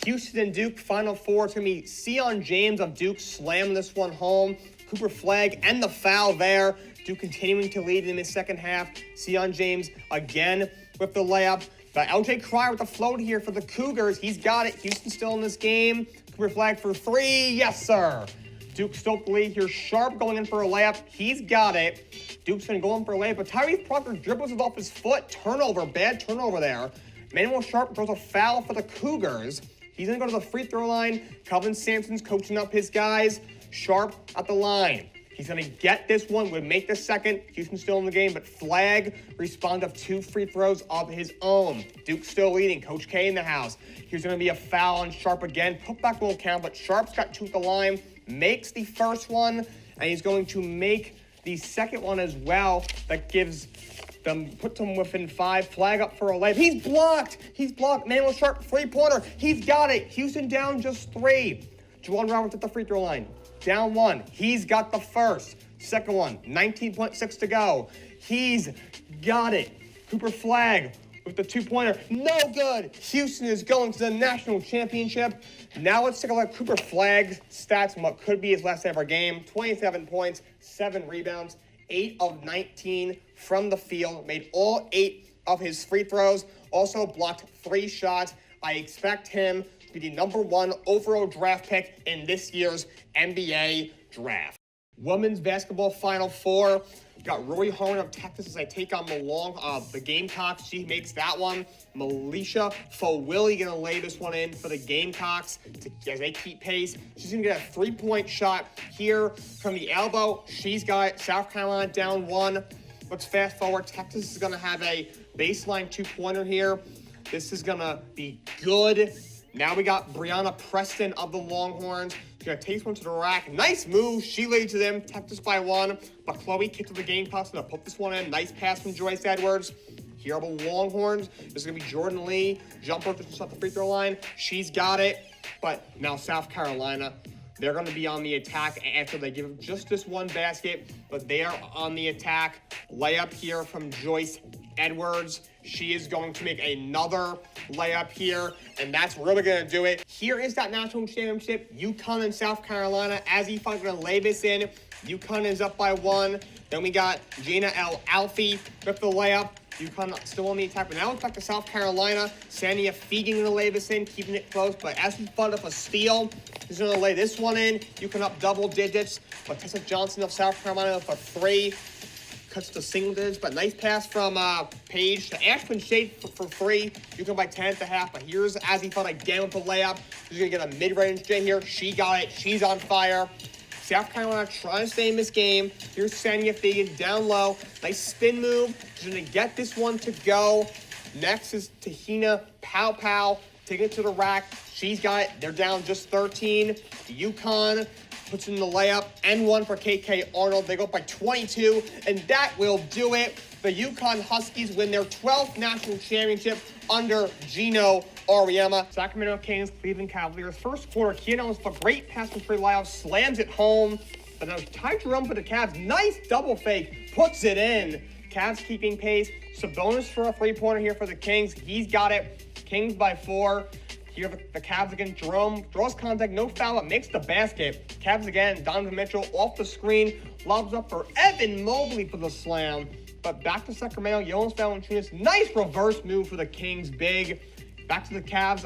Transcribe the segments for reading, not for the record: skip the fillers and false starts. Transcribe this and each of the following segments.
Houston and Duke, Final Four. It's going to be Sion James of Duke slamming this one home. Cooper Flagg and the foul there. Duke continuing to lead in the second half. Sion James again with the layup. But LJ Cryer with the float here for the Cougars. He's got it. Houston still in this game. Cooper Flagg for three. Yes, sir. Duke still the lead here. Sharp going in for a layup. He's got it. Duke's going to go in for a layup. But Tyrese Proctor dribbles it off his foot. Turnover. Bad turnover there. Manuel Sharp throws a foul for the Cougars. He's going to go to the free throw line. Kelvin Sampson's coaching up his guys. Sharp at the line. He's going to get this one, would make the second. Houston still in the game, but Flagg responds of 2 free throws of his own. Duke still leading. Coach K in the house. Here's going to be a foul on Sharp again. Putback won't count, but Sharp's got 2 at the line. Makes the first one, and he's going to make the second one as well. That gives them, puts them within 5. Flagg up for a layup. He's blocked. He's blocked. Manuel Sharp, three-pointer. He's got it. Houston down just 3. Juwan Roberts at the free throw line. Down 1. He's got the first. Second one. 19.6 to go. He's got it. Cooper Flagg with the 2-pointer. No good. Houston is going to the national championship. Now let's take a look at Cooper Flagg's stats and what could be his last ever game. 27 points, 7 rebounds, 8 of 19 from the field. Made all 8 of his free throws. Also blocked 3 shots. I expect him to be the #1 overall draft pick in this year's NBA draft. Women's basketball Final Four. Got Rory Harlan of Texas as they take on the Gamecocks. She makes that one. Militia Fowilli going to lay this one in for the Gamecocks as they keep pace. She's going to get a 3-point shot here from the elbow. She's got South Carolina down 1. Let's fast forward. Texas is going to have a baseline 2-pointer here. This is going to be good. Now we got Brianna Preston of the Longhorns. She's going to take this one to the rack. Nice move. She laid to them. Texas by 1. But Chloe kicked to the Gamecocks. Going to put this one in. Nice pass from Joyce Edwards. Here are the Longhorns. This is going to be Jordan Lee. Jumper just off the free throw line. She's got it. But now South Carolina, they're going to be on the attack after they give just this one basket. But they are on the attack. Layup here from Joyce Edwards. She is going to make another layup here, and that's really going to do it. Here is that national championship. UConn and South Carolina. As he finds going to lay this in. UConn is up by 1. Then we got Jana L. Alfie with the layup. UConn still on the attack, but now it's back to South Carolina. Sania Fegan going to lay this in, keeping it close, but as he fought up a steal, he's going to lay this one in. UConn up double digits, but Tessa Johnson of South Carolina for 3. Cuts to single digits, but nice pass from Paige to Ashton Shade for 3. You can by 10 at the half, but here's as he fought again with the layup. He's going to get a mid-range J here. She got it. She's on fire. South Carolina trying to stay in this game. Here's Sania Fegan down low. Nice spin move. She's going to get this one to go. Next is Tahina Pow. Taking it to the rack. She's got it. They're down just 13. UConn puts in the layup, and 1 for KK Arnold. They go up by 22, and that will do it. The UConn Huskies win their 12th national championship under Gino Auriemma. Sacramento Kings, Cleveland Cavaliers. First quarter, Keanu Ellis with a great pass from Trey Lyles, slams it home. But now Ty Jerome for the Cavs. Nice double fake, puts it in. Cavs keeping pace. Sabonis for a 3-pointer here for the Kings. He's got it. Kings by 4. Here the Cavs again. Jerome draws contact, no foul, it makes the basket. Cavs again. Donovan Mitchell off the screen, lobs up for Evan Mobley for the slam. But back to Sacramento. Jonas Valanciunas, nice reverse move for the Kings. Big. Back to the Cavs.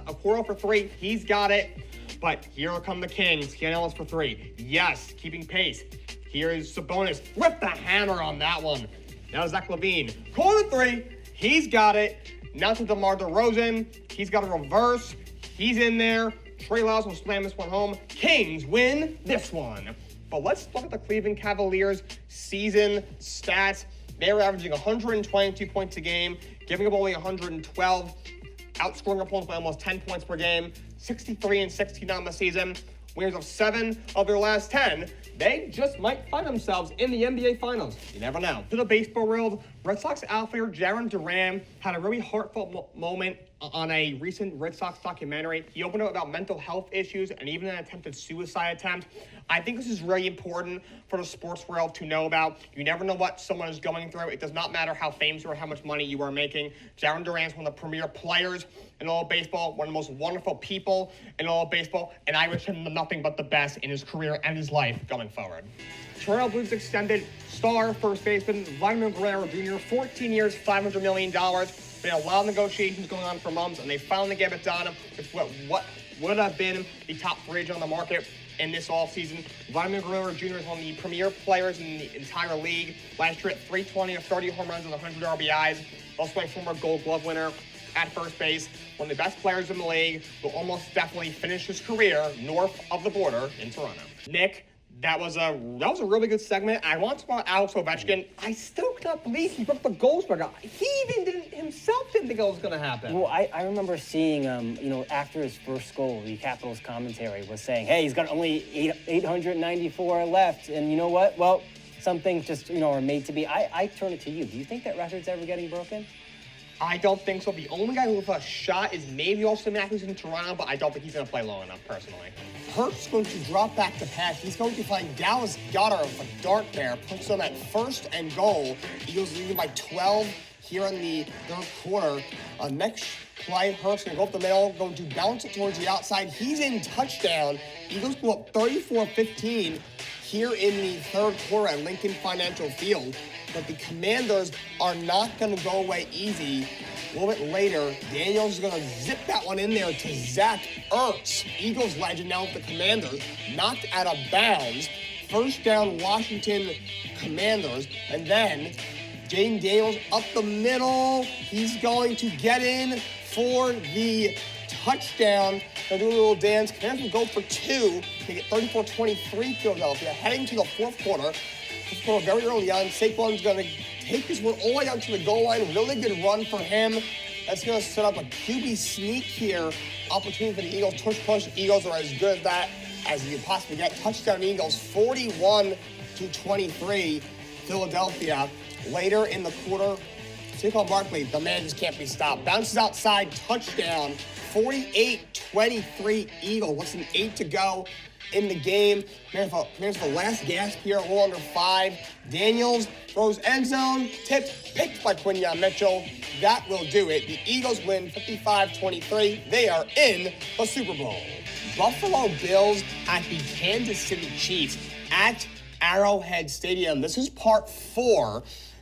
Okoro for 3. He's got it. But here come the Kings. Keanu Ellis for 3. Yes, keeping pace. Here is Sabonis with the hammer on that one. Now Zach LaVine. Corner 3. He's got it. Now to DeMar DeRozan. He's got a reverse. He's in there. Trey Lyles will slam this one home. Kings win this one. But let's look at the Cleveland Cavaliers season stats. They were averaging 122 points a game, giving up only 112, outscoring opponents by almost 10 points per game, 63-16 on the season. Winners of 7 of their last 10. They just might find themselves in the NBA Finals. You never know. To the baseball world, Red Sox outfielder Jarren Duran had a really heartfelt moment on a recent Red Sox documentary. He opened up about mental health issues and even an attempted suicide attempt. I think this is really important for the sports world to know about. You never know what someone is going through. It does not matter how famous you are, how much money you are making. Jarren Duran is one of the premier players in all of baseball, one of the most wonderful people in all of baseball, and I wish him nothing but the best in his career and his life going forward. Toronto Blues extended star first baseman Vladimir Guerrero Jr. 14 years, $500 million. Been a lot of negotiations going on for months, and they finally gave it done with what would have been the top free agent on the market in this offseason. Vladimir Guerrero Jr. is one of the premier players in the entire league. Last year at 320 of 30 home runs and 100 RBIs. Also a former Gold Glove winner at first base. One of the best players in the league. Will almost definitely finish his career north of the border in Toronto. Nick, that was a really good segment. I want to talk about Alex Ovechkin. I still cannot believe he broke the goals record. He even himself didn't think it was going to happen. Well, I remember seeing, after his first goal, the Capitals commentary was saying, hey, he's got only 894 left. And you know what? Well, some things just, are made to be. I turn it to you. Do you think that record's ever getting broken? I don't think so. The only guy with a shot is maybe Austin Matthews in Toronto, but I don't think he's going to play long enough, personally. Hurt's going to drop back to pass. He's going to find Dallas Goedert with a dart there, puts him at first and goal. Eagles leading by 12 here in the third quarter. Next play, Hurt's going to go up the middle, going to bounce it towards the outside. He's in touchdown. Eagles go up 34-15 here in the third quarter at Lincoln Financial Field. But the Commanders are not going to go away easy. A little bit later, Daniels is going to zip that one in there to Zach Ertz. Eagles legend now with the Commanders, knocked out of bounds. First down, Washington Commanders. And then Jaden Daniels up the middle. He's going to get in for the touchdown. They're doing a little dance. Commanders will go for two. They get 34-23 Philadelphia. Heading to the fourth quarter. Very early on, Saquon's going to take this one all the way out to the goal line. Really good run for him. That's going to set up a QB sneak here. Opportunity for the Eagles. Push. Eagles are as good at that as you can possibly get. Touchdown Eagles, 41-23, Philadelphia. Later in the quarter, Saquon Barkley, the man just can't be stopped. Bounces outside, touchdown, 48-23 Eagles. Less than 8 to go in the game. Here's the last gasp here, a little under 5. Daniels throws end zone, tipped, picked by Quinyon Mitchell. That will do it. The Eagles win 55-23. They are in the Super Bowl. Buffalo Bills at the Kansas City Chiefs at Arrowhead Stadium. This is part 4.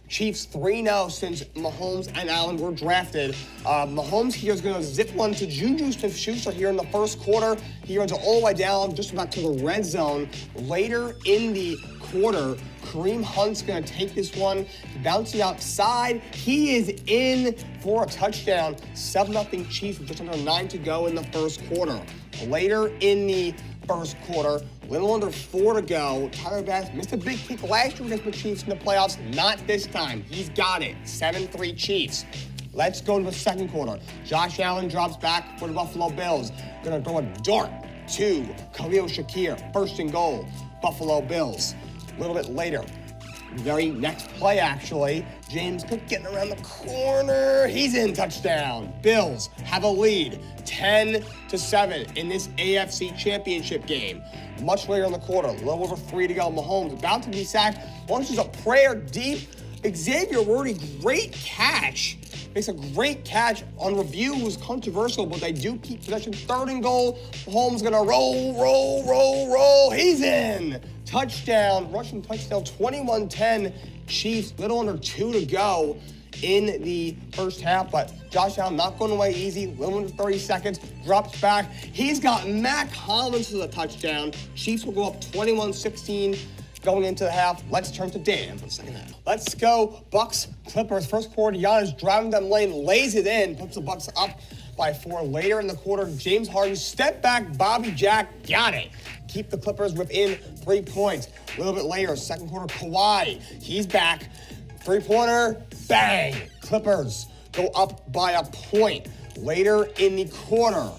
Chiefs 3-0 since Mahomes and Allen were drafted. Mahomes here is going to zip one to Juju Smith-Schuster here in the first quarter. He runs it all the way down just about to the red zone. Later in the quarter, Kareem Hunt's going to take this one, bouncing outside. He is in for a touchdown. 7-0 Chiefs with just under 9 to go in the first quarter. Later in the first quarter, little under 4 to go. Tyler Bass missed a big kick last year against the Chiefs in the playoffs. Not this time. He's got it. 7-3 Chiefs. Let's go to the second quarter. Josh Allen drops back for the Buffalo Bills. Gonna throw a dart to Khalil Shakir. First and goal. Buffalo Bills. A little bit later, very next play actually, James Cook getting around the corner. He's in, touchdown. Bills have a lead, 10-7 in this AFC Championship game. Much later in the quarter, a little over 3 to go. Mahomes about to be sacked. Launches a prayer deep. Xavier Worthy, great catch. Makes a great catch. On review, it was controversial, but they do keep possession. Third and goal. Mahomes gonna roll. He's in. Touchdown, rushing touchdown, 21-10 Chiefs. Little under 2 to go in the first half, but Josh Allen not going away easy. Little under 30 seconds, drops back. He's got Mac Hollins for the touchdown. Chiefs will go up 21-16 going into the half. Let's turn to Dan for the second half. Let's go Bucks Clippers. First quarter, Giannis driving down the lane, lays it in, puts the Bucks up by 4. Later in the quarter, James Harden, step back, Bobby Jack, got it. Keep the Clippers within 3 points. A little bit later, second quarter, Kawhi, he's back. 3-pointer, bang. Clippers go up by a point. Later in the quarter,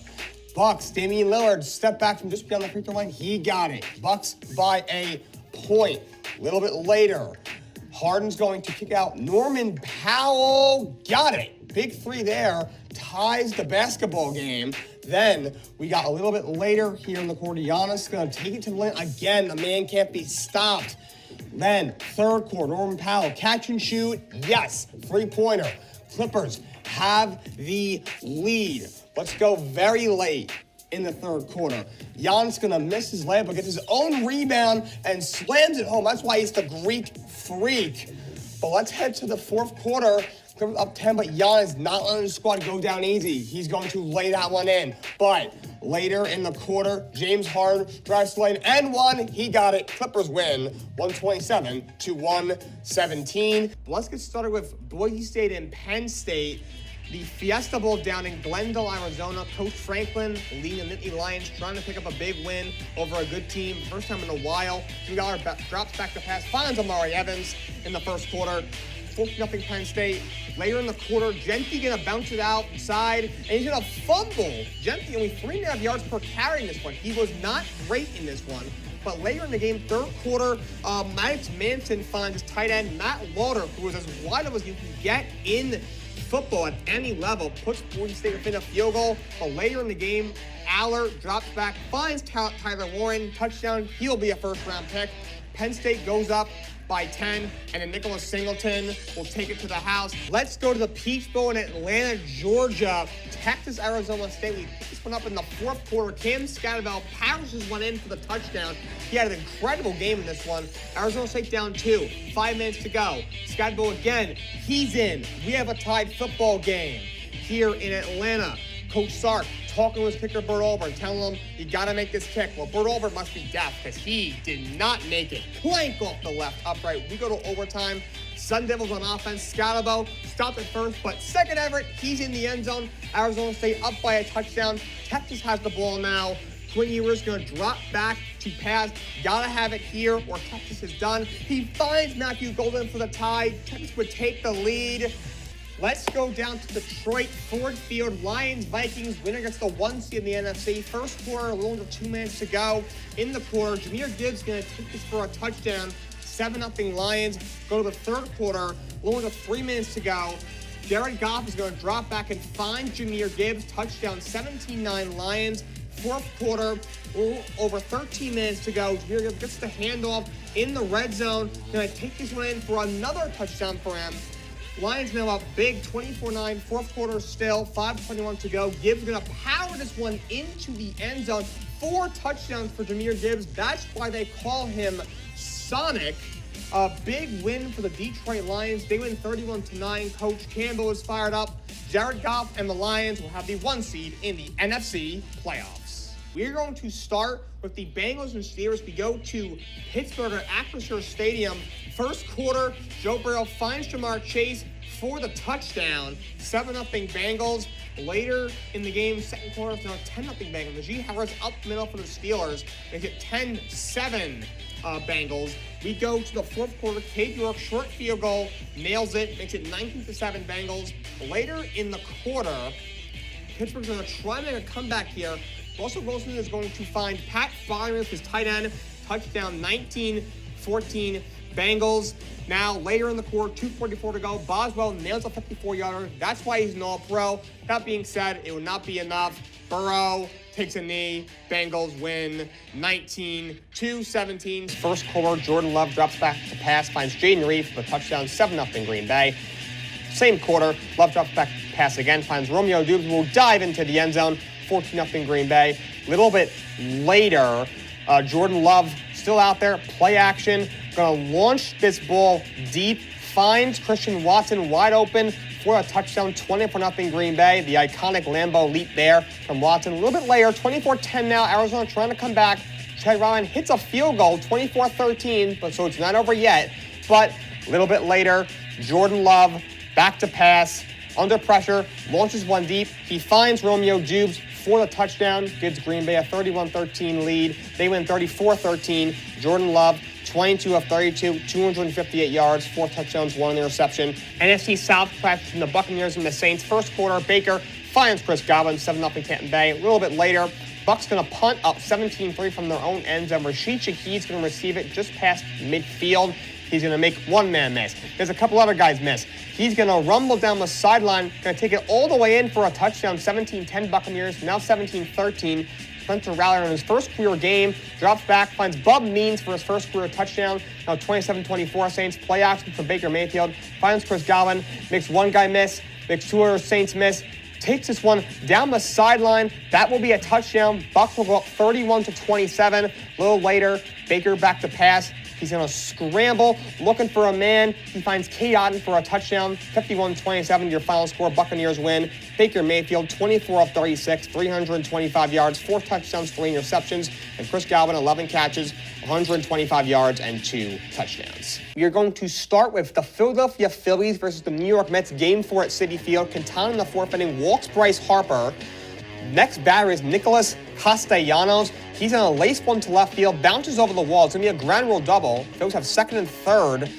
Bucks, Damian Lillard, step back from just beyond the free throw line, he got it. Bucks by a point. A little bit later, Harden's going to kick out. Norman Powell got it. Big three there, ties the basketball game. Then we got a little bit later here in the quarter. Giannis going to take it to the lane. Again, the man can't be stopped. Then third quarter, Norman Powell, catch and shoot. Yes, three-pointer. Clippers have the lead. Let's go very late in the third quarter. Giannis gonna miss his layup, but gets his own rebound and slams it home. That's why he's the Greek freak. But let's head to the fourth quarter. Clippers up 10, but Giannis not letting the squad go down easy. He's going to lay that one in. But later in the quarter, James Harden drives the lane and one. He got it. Clippers win 127-117. Let's get started with Boise State and Penn State. The Fiesta Bowl down in Glendale, Arizona. Coach Franklin leading the Nittany Lions, trying to pick up a big win over a good team. First time in a while. Jimmy Dollar drops back to pass, finds Amari Evans in the first quarter. 4-0 Penn State. Later in the quarter, Gentry gonna bounce it outside, and he's gonna fumble. Gentry only 3.5 yards per carry in this one. He was not great in this one. But later in the game, third quarter, Max Manson finds his tight end, Matt Lauder, who was as wide as you can get in football at any level, puts Boise State within a field goal. But later in the game, Aller drops back, finds Tyler Warren, touchdown. He'll be a first-round pick. Penn State goes up by 10, and then Nicholas Singleton will take it to the house. Let's go to the Peach Bowl in Atlanta, Georgia. Texas, Arizona State. We picked this one up in the fourth quarter. Cam Scatterville pounces one in for the touchdown. He had an incredible game in this one. Arizona State down 2, 5 minutes to go. Scatterville again, he's in. We have a tied football game here in Atlanta. Coach Sark talking with kicker Bert Albert, telling him, you gotta make this kick. Well, Bert Albert must be deaf because he did not make it. Plank off the left upright. We go to overtime. Sun Devils on offense. Scotabo stopped at first, but second Everett, he's in the end zone. Arizona State up by a touchdown. Texas has the ball now. Quinn Ewers going to drop back to pass. Gotta have it here or Texas is done. He finds Matthew Golden for the tie. Texas would take the lead. Let's go down to Detroit, Ford Field. Lions, Vikings, winner gets the 1 seed in the NFC. First quarter, a little under 2 minutes to go. In the quarter, Jahmyr Gibbs going to take this for a touchdown. 7-0 Lions. Go to the third quarter, a little under 3 minutes to go. Jared Goff is going to drop back and find Jahmyr Gibbs. Touchdown, 17-9 Lions. Fourth quarter, a little over 13 minutes to go. Jahmyr Gibbs gets the handoff in the red zone. Going to take this one in for another touchdown for him. Lions now up big, 24-9, fourth quarter still, 5:21 to go. Gibbs gonna power this one into the end zone. 4 touchdowns for Jahmyr Gibbs. That's why they call him Sonic. A big win for the Detroit Lions. They win 31-9. Coach Campbell is fired up. Jared Goff and the Lions will have the 1 seed in the NFC playoffs. We're going to start with the Bengals and Steelers. We go to Pittsburgh at Acrisure Stadium. First quarter, Joe Burrow finds Jamar Chase for the touchdown. 7-0 Bengals. Later in the game, second quarter, it's now 10-0 Bengals. Najee Harris up middle for the Steelers. Makes it 10-7 Bengals. We go to the fourth quarter. Cade York, short field goal, nails it. Makes it 19-7 Bengals. Later in the quarter, Pittsburgh's going to try to make a comeback here. Russell Wilson is going to find Pat Freiermuth, his tight end. Touchdown, 19-14 Bengals. Now, later in the quarter, 2:44 to go. Boswell nails a 54-yarder. That's why he's an all-pro. That being said, it would not be enough. Burrow takes a knee. Bengals win 19-17. First quarter, Jordan Love drops back to pass, finds Jaden Reed for the touchdown, 7-0 Green Bay. Same quarter, Love drops back to pass again, finds Romeo Doubs, who will dive into the end zone, 14-0 Green Bay. A little bit later, Jordan Love still out there, play action, gonna launch this ball deep, finds Christian Watson wide open for a touchdown, 24-0 Green Bay. The iconic Lambeau leap there from Watson. A little bit later, 24-10 now, Arizona trying to come back. Trey Ryan hits a field goal, 24-13, but so it's not over yet. But a little bit later, Jordan Love back to pass, under pressure, launches one deep. He finds Romeo Doubs for the touchdown, gives Green Bay a 31-13 lead. They win 34-13. Jordan Love, 22 of 32, 258 yards, 4 touchdowns, 1 interception. NFC South clash between the Buccaneers and the Saints. First quarter, Baker finds Chris Godwin, 7-0 Tampa Bay. A little bit later, Bucs going to punt up 17-3 from their own end zone. Rashid Shaheed's going to receive it just past midfield. He's going to make one man miss. There's a couple other guys miss. He's going to rumble down the sideline, going to take it all the way in for a touchdown. 17-10 Buccaneers, now 17-13. Spencer Rattler in his first career game, drops back, finds Bub Means for his first career touchdown. Now 27-24 Saints, play action for Baker Mayfield. Finds Chris Godwin, makes one guy miss, makes two other Saints miss. Takes this one down the sideline. That will be a touchdown. Bucs will go up 31-27. A little later, Baker back to pass. He's going to scramble, looking for a man. He finds Cade Otton for a touchdown. 51-27, your final score. Buccaneers win. Baker Mayfield, 24 of 36, 325 yards, 4 touchdowns, 3 interceptions. And Chris Godwin, 11 catches, 125 yards, and 2 touchdowns. We are going to start with the Philadelphia Phillies versus the New York Mets. Game 4 at Citi Field. Quintana in the 4th inning walks Bryce Harper. Next batter is Nicholas Castellanos. He's going to lace one to left field, bounces over the wall. It's going to be a ground rule double. Phillies have 2nd and 3rd,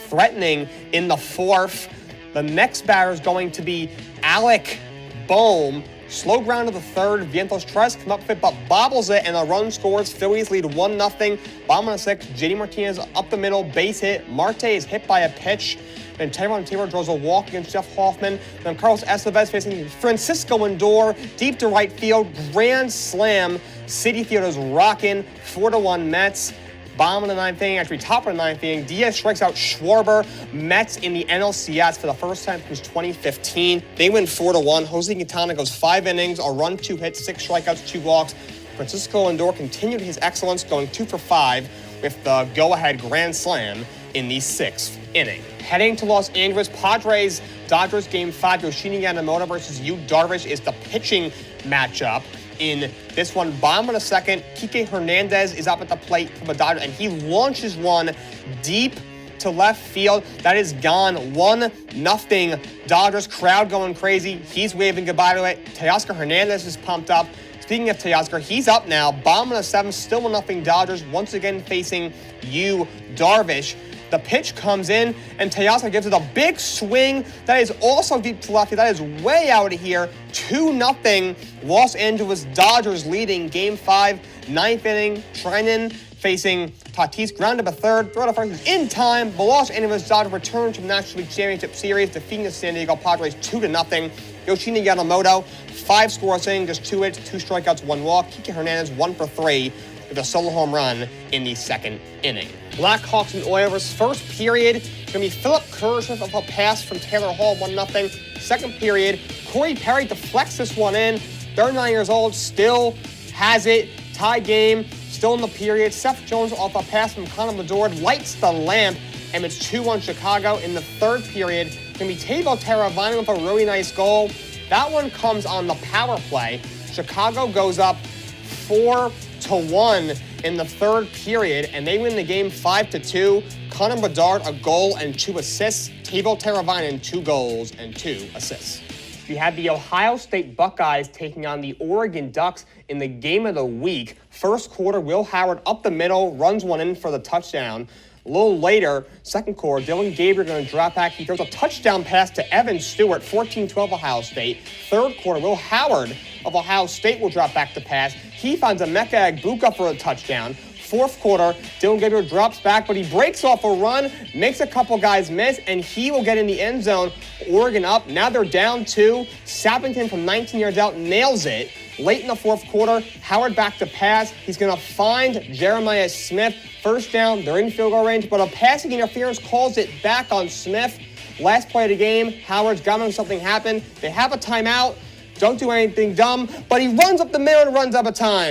threatening in the 4th. The next batter is going to be Alec Bohm. Slow ground to the 3rd. Vientos tries to come up with it, but bobbles it, and a run scores. Phillies lead 1-0. Bottom of the 6th, JD Martinez up the middle, base hit. Marte is hit by a pitch. Then Tyrone Taylor draws a walk against Jeff Hoffman. Then Carlos Estevez facing Francisco Lindor, deep to right field, grand slam. Citi Field is rocking, 4-1 Mets. Bottom of the 9th inning, actually top of the 9th inning, Diaz strikes out Schwarber. Mets in the NLCS for the first time since 2015. They win 4-1. Jose Quintana goes 5 innings, a run, 2 hits, 6 strikeouts, 2 walks. Francisco Lindor continued his excellence, going 2 for 5 with the go-ahead grand slam in the 6th inning. Heading to Los Angeles, Padres, Dodgers Game 5, Yoshida Yamamoto versus Yu Darvish is the pitching matchup. In this one, bottom of the 2nd, Kike Hernandez is up at the plate from the Dodgers, and he launches one deep to left field. That is gone. 1-0. Dodgers crowd going crazy. He's waving goodbye to it. Teoscar Hernandez is pumped up. Speaking of Teoscar, he's up now. Bottom of the 7th, still 1-0 Dodgers, once again facing Yu Darvish. The pitch comes in, and Teoscar gives it a big swing. That is also deep to left field. That is way out of here. 2-0 Los Angeles Dodgers leading Game 5, 9th inning. Treinen facing Tatis, ground up a 3rd. Throw to first is in time. The Los Angeles Dodgers return to the National League Championship Series, defeating the San Diego Padres 2-0. Yoshida Yamamoto, 5 scores inning, just 2 hits, 2 strikeouts, 1 walk. Kike Hernandez, 1 for 3. With a solo home run in the 2nd inning. Blackhawks and Oilers, first period, going to be Philip Kurashev off a pass from Taylor Hall, 1-0. Second period, Corey Perry deflects this one in. 39 years old, still has it. Tie game, still in the period. Seth Jones off a pass from Connor Bedard, lights the lamp, and it's 2-1 Chicago. In the 3rd period, going to be Teuvo Teravainen with a really nice goal. That one comes on the power play. Chicago goes up 4-1 in the 3rd period, and they win the game 5-2. Connor Bedard, a goal and 2 assists. Teuvo Teravainen, 2 goals and 2 assists. We had the Ohio State Buckeyes taking on the Oregon Ducks in the game of the week. First quarter, Will Howard up the middle, runs one in for the touchdown. A little later, 2nd quarter, Dylan Gabriel going to drop back. He throws a touchdown pass to Evan Stewart, 14-12 Ohio State. 3rd quarter, Will Howard of Ohio State will drop back to pass. He finds Emeka Egbuka for a touchdown. 4th quarter, Dylan Gabriel drops back, but he breaks off a run, makes a couple guys miss, and he will get in the end zone. Oregon up. Now they're down 2. Sappington from 19 yards out nails it. Late in the 4th quarter, Howard back to pass. He's going to find Jeremiah Smith. First down, they're in field goal range, but a passing interference calls it back on Smith. Last play of the game, Howard's got to make something happen. They have a timeout. Don't do anything dumb, but he runs up the middle and runs out of time.